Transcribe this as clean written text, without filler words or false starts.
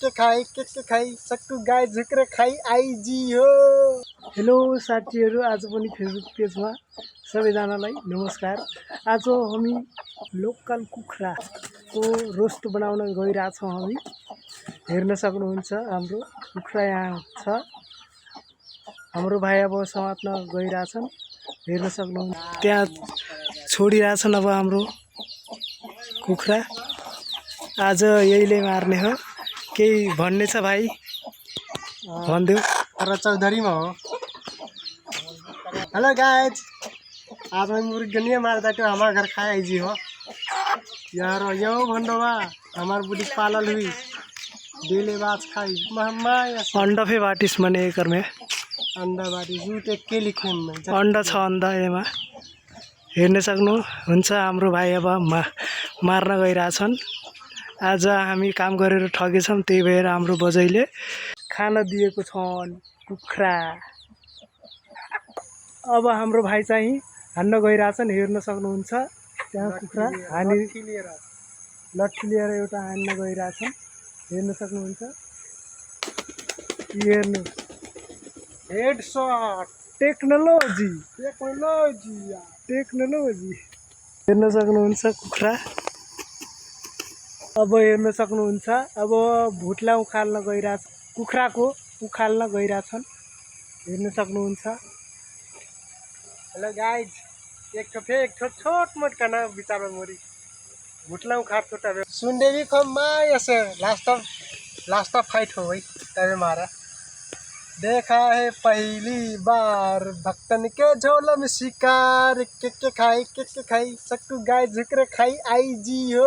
के खाई सक्कु गाई झुक्र खाई आइजी हो। हेलो साथीहरू, आज पनि फेसबुक पेजमा सबैजनालाई नमस्कार। आज हामी लोकल कुखुराको रोस्ट बनाउन गइरहेछौँ। हामी हेर्न सक्नुहुन्छ हाम्रो कुखुरा यहाँ छ। हाम्रो भाइ अब समात्न गइरहेछन्, हेर्न सक्नुहुन्छ। त्यहाँ छोडिरहेछन् अब हाम्रो कुखुरा। आज यहीले मार्ने हो। केही भन्ने छ भाइ? भनिदेऊ। तर चौधरीमा हो। हेलो गाइज, आज मैं मुर्गी नहीं मारता तो हमारे घर खाया जी हो यार। यो भंडोवा हमार बुढ़ी पालल हुई डेले बाज खाई मम्मा अंडा फे बाटिस मने एकर में अंडा बाटी जूट एक के लिखे में अंडा छ। अंडा एमा हेर्न सक्नुहुन्छ। हाम्रो भाइ अब मार्न गइरहेछन्। आज हामी काम गरेर ठगेछौँ, त्यही भएर हाम्रो बजैले खाना दिएको छन् कुखुरा। अब हाम्रो भाइ चाहिँ हान्न गइरहेछन्, हेर्न सक्नुहुन्छ। त्यहाँ कुखुरा लट्ठी लिएर एउटा हान्न गइरहेछन्, हेर्न सक्नुहुन्छ। हेर्नु, हेडशॉट टेक्नोलोजी टेक्नोलॉजी टेक्नोलोजी हेर्न सक्नुहुन्छ कुखुरा। अब हेर्न सक्नुहुन्छ। अब भुटला उखाल्न गइरहेछ, कुखुराको उखाल्न गइरहेछन्, हेर्न सक्नुहुन्छ। हेलो गाइज, एक ठो छोट मोट करना विचार में मोरी भुटला खाट तो तबे सुनने भी कम माय ऐसे लास्ट ऑफ फाइट हो गई तबे मारा। देखा है पहली बार भक्तन के झोला में शिकार के खाई सक्कु गाय झुक्र खाई आई जी हो।